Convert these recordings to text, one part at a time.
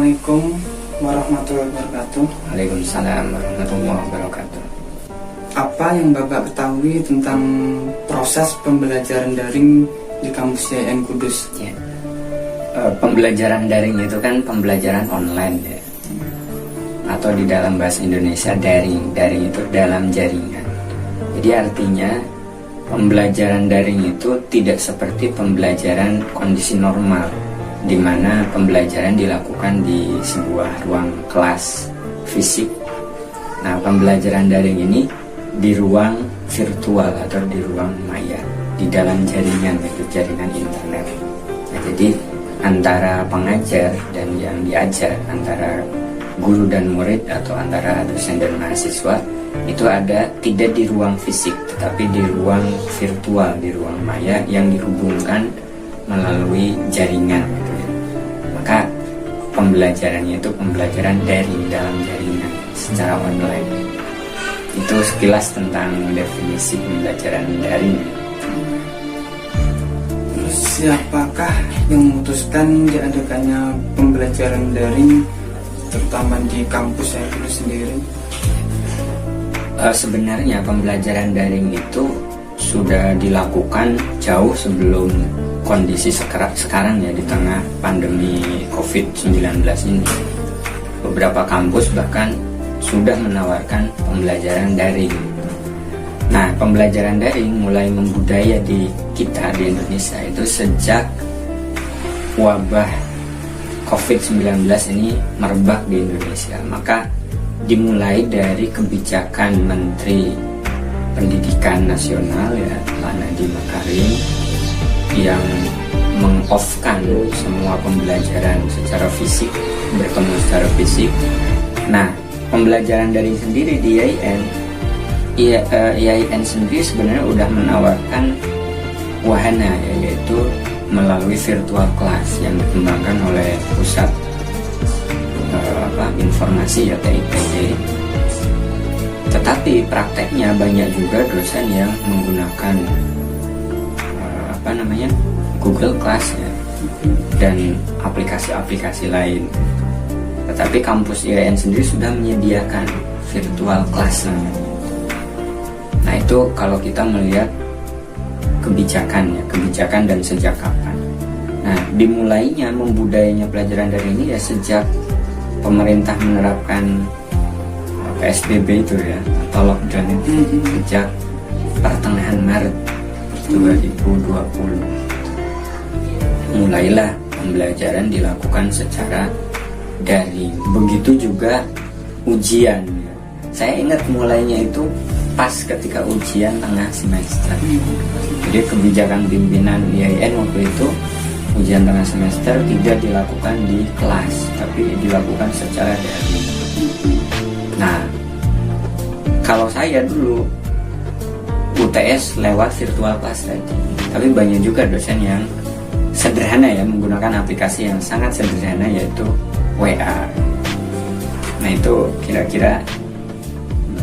Assalamualaikum warahmatullahi wabarakatuh. Waalaikumsalam warahmatullahi wabarakatuh. Apa yang Bapak ketahui tentang proses pembelajaran daring di kampus IAIN Kudus? Ya. Pembelajaran daring itu kan pembelajaran online ya. Atau di dalam bahasa Indonesia daring. Daring itu dalam jaringan. Jadi artinya pembelajaran daring itu tidak seperti pembelajaran kondisi normal, di mana pembelajaran dilakukan di sebuah ruang kelas fisik. Nah, pembelajaran daring ini di ruang virtual atau di ruang maya, di dalam jaringan, yaitu jaringan internet. Nah, jadi antara pengajar dan yang diajar, antara guru dan murid atau antara dosen dan mahasiswa itu ada tidak di ruang fisik, tetapi di ruang virtual, di ruang maya yang dihubungkan melalui jaringan gitu ya. Maka pembelajarannya itu pembelajaran dari dalam jaringan secara online. Itu sekilas tentang definisi pembelajaran daring. Terus siapakah yang memutuskan diadakannya pembelajaran daring, terutama di kampus saya itu sendiri? Sebenarnya pembelajaran daring itu sudah dilakukan jauh sebelum kondisi sekarang ya, di tengah pandemi COVID-19 ini. Beberapa kampus bahkan sudah menawarkan pembelajaran daring. Nah, pembelajaran daring mulai membudaya di kita di Indonesia itu sejak wabah COVID-19 ini merebak di Indonesia. Maka dimulai dari kebijakan Menteri Pendidikan Nasional ya, Pak Nadiem Makarim, yang meng-off-kan semua pembelajaran secara fisik, bertemu secara fisik. Nah, pembelajaran daring sendiri di IAIN sendiri sebenarnya udah menawarkan wahana ya, yaitu melalui virtual class yang dikembangkan oleh Pusat Informasi ya, TIPD. Tetapi prakteknya banyak juga dosen yang menggunakan Google Class ya, dan aplikasi-aplikasi lain. Tetapi kampus IAIN sendiri sudah menyediakan virtual class namanya. Nah, itu kalau kita melihat kebijakan dan sejak kapan. Nah, dimulainya membudayanya pelajaran dari ini ya sejak pemerintah menerapkan PSBB itu ya, atau lockdown itu sejak pertengahan Maret 2020. Mulailah pembelajaran dilakukan secara daring. Begitu juga ujian. Saya ingat mulainya itu pas ketika ujian tengah semester. Jadi kebijakan pimpinan IAIN waktu itu ujian tengah semester tidak dilakukan di kelas, tapi dilakukan secara daring. Nah, kalau saya dulu UTS lewat virtual class tadi, tapi banyak juga dosen yang sederhana ya, menggunakan aplikasi yang sangat sederhana, yaitu WA. Nah, itu kira-kira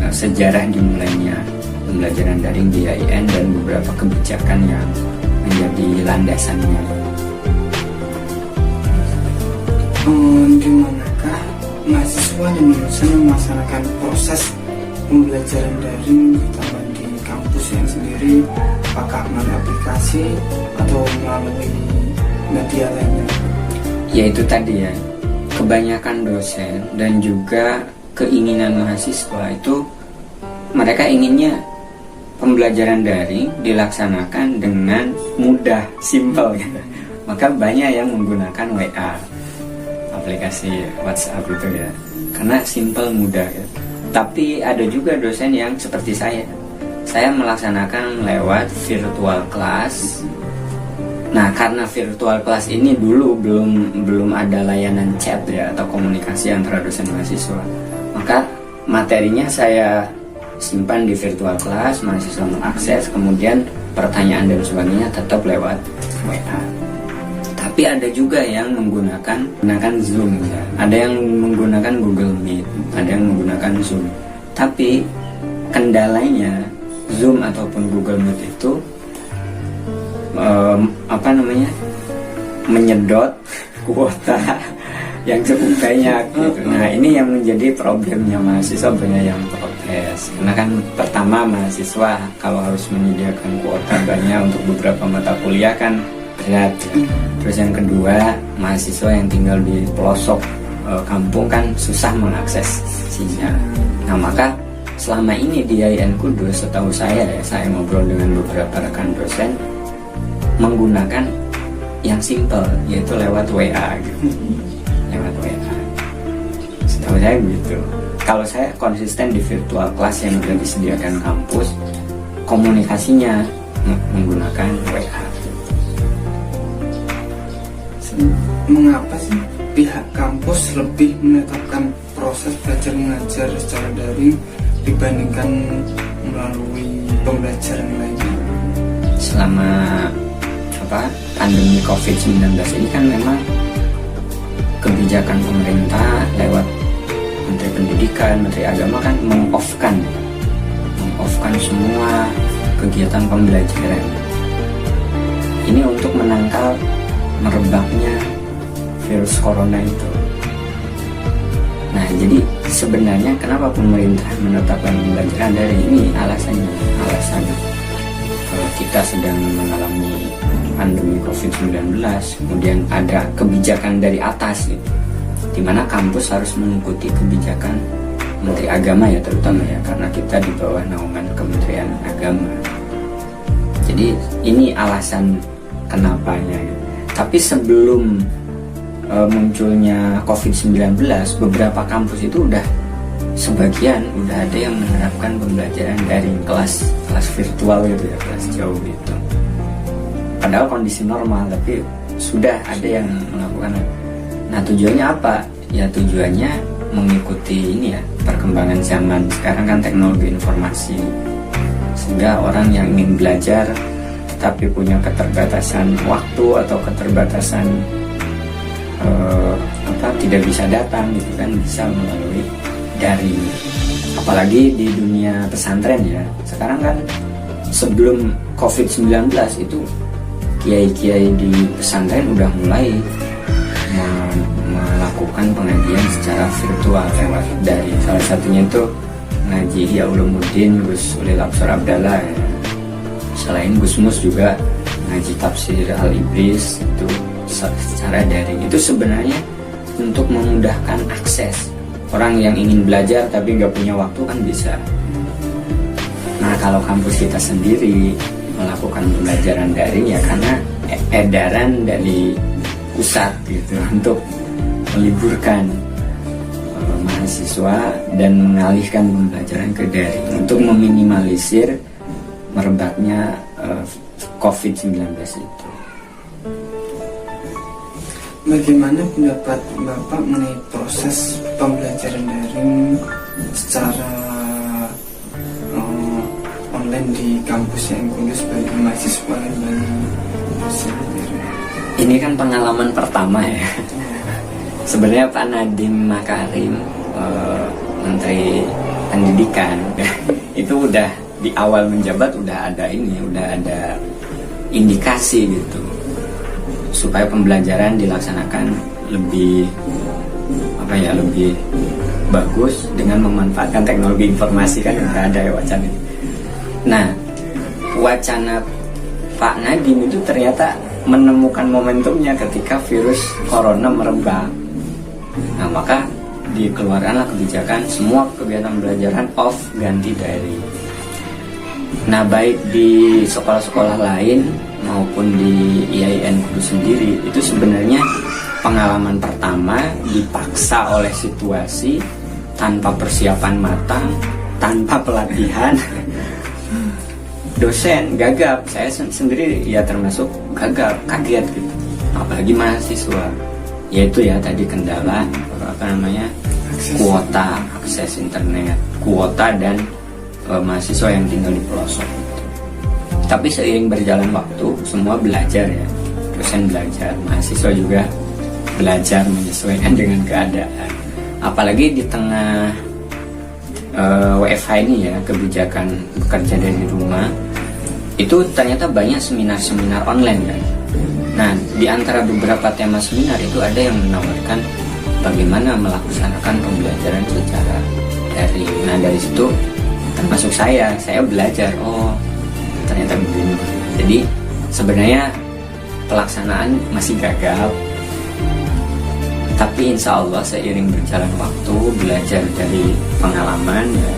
sejarah dimulainya pembelajaran daring di IAIN dan beberapa kebijakan yang menjadi landasannya. Di manakah mahasiswa dan dosen melaksanakan proses pembelajaran daring, terutama di kampus yang sendiri? Apakah melalui aplikasi atau melalui media lainnya? Ya, itu tadi ya, kebanyakan dosen dan juga keinginan mahasiswa itu mereka inginnya pembelajaran daring dilaksanakan dengan mudah, simple gitu. Maka banyak yang menggunakan WA, aplikasi WhatsApp itu ya, karena simple, mudah ya. Tapi ada juga dosen yang seperti saya melaksanakan lewat virtual class. Nah, karena virtual class ini dulu belum ada layanan chat ya, atau komunikasi antara dosen mahasiswa, maka materinya saya simpan di virtual class, mahasiswa mengakses, kemudian pertanyaan dan sebagainya tetap lewat WA. Tapi ada juga yang menggunakan Zoom ya. Ada yang menggunakan Google Meet, ada yang menggunakan Zoom. Tapi kendalanya Zoom ataupun Google Meet itu menyedot kuota yang cukup banyak gitu. Nah ini yang menjadi problemnya mahasiswa, banyak yang protes karena kan pertama mahasiswa kalau harus menyediakan kuota banyak untuk beberapa mata kuliah kan berat ya. Terus yang kedua mahasiswa yang tinggal di pelosok kampung kan susah mengakses sinyal. Nah maka selama ini di IAIN Kudus setahu saya ya, saya ngobrol dengan beberapa rekan dosen menggunakan yang simple yaitu lewat WA gitu. Lewat WA. Setahu saya begitu. Kalau saya konsisten di virtual class yang sudah disediakan kampus, komunikasinya menggunakan WA. Mengapa sih pihak kampus lebih menetapkan proses belajar mengajar secara daring dibandingkan melalui pembelajaran lainnya? Selama pandemi COVID-19 ini kan memang kebijakan pemerintah lewat Menteri Pendidikan, Menteri Agama kan meng-off-kan semua kegiatan pembelajaran. Ini untuk menangkal merebaknya virus corona itu. Nah, jadi sebenarnya kenapa pemerintah menetapkan pembelajaran dari ini alasannya kalau kita sedang mengalami pandemi COVID-19, kemudian ada kebijakan dari atas gitu, di mana kampus harus mengikuti kebijakan Menteri Agama ya terutama ya, karena kita di bawah naungan Kementerian Agama. Jadi ini alasan kenapanya gitu. Tapi sebelum munculnya COVID-19, beberapa kampus itu sebagian udah ada yang menerapkan pembelajaran dari kelas virtual gitu ya, kelas jauh gitu. Padahal kondisi normal, tapi sudah ada yang melakukan. Nah tujuannya apa? Ya tujuannya mengikuti ini ya, perkembangan zaman. Sekarang kan teknologi informasi, sehingga orang yang ingin belajar tapi punya keterbatasan waktu atau keterbatasan tidak bisa datang gitu kan, bisa melalui daring. Apalagi di dunia pesantren ya, sekarang kan sebelum COVID-19 itu kiai-kiai di pesantren udah mulai melakukan pengajian secara virtual lewat dari salah satunya itu ngaji Ihya Ulumuddin Gus Ulil Absar Abdallah ya. Selain Gus Mus juga ngaji tafsir Al-Ibris itu secara daring. Itu sebenarnya untuk memudahkan akses orang yang ingin belajar tapi nggak punya waktu kan bisa. Nah kalau kampus kita sendiri melakukan pembelajaran daring ya karena edaran dari pusat gitu untuk meliburkan mahasiswa dan mengalihkan pembelajaran ke daring untuk meminimalisir merebaknya COVID-19 itu. Bagaimana pendapat Bapak mengenai proses pembelajaran daring secara online di kampus yang kudus bagi mahasiswa dan bagi dosen? Ini kan pengalaman pertama ya. Sebenarnya Pak Nadiem Makarim, Menteri Pendidikan, itu udah di awal menjabat udah ada indikasi gitu supaya pembelajaran dilaksanakan lebih lebih bagus dengan memanfaatkan teknologi informasi kan udah ada ya wacana ini. Nah, wacana Pak Nadiem itu ternyata menemukan momentumnya ketika virus corona merebak. Nah, maka dikeluarkanlah kebijakan semua kegiatan pembelajaran off ganti daring. Nah, baik di sekolah-sekolah lain maupun di IAIN Kudus sendiri itu sebenarnya pengalaman pertama dipaksa oleh situasi tanpa persiapan matang, tanpa pelatihan. Dosen gagap, saya sendiri ya termasuk gagap, kaget gitu. Apalagi mahasiswa. Yaitu ya tadi kendala kuota akses internet, kuota dan mahasiswa yang tinggal di pelosok. Tapi seiring berjalan waktu semua belajar ya, dosen belajar, mahasiswa juga belajar menyesuaikan dengan keadaan. Apalagi di tengah WFH ini ya, kebijakan bekerja dari rumah, itu ternyata banyak seminar-seminar online kan. Nah, di antara beberapa tema seminar itu ada yang menawarkan bagaimana melaksanakan pembelajaran secara daring. Nah dari situ termasuk saya belajar, oh ternyata begini. Jadi sebenarnya pelaksanaan masih gagal, tapi insya Allah seiring berjalan waktu, belajar dari pengalaman, ya,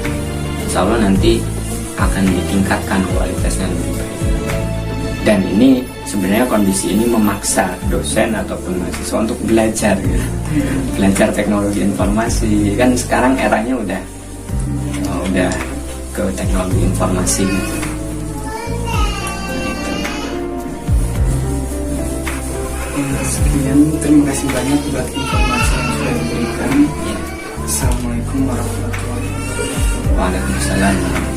insya Allah nanti akan ditingkatkan kualitasnya lebih baik. Dan ini sebenarnya kondisi ini memaksa dosen ataupun mahasiswa untuk belajar, gitu. Belajar teknologi informasi. Kan sekarang eranya udah ke teknologi informasi gitu. Sekian, terima kasih banyak buat informasi yang sudah diberikan. Ya. Assalamualaikum warahmatullahi wabarakatuh. Waalaikumsalam.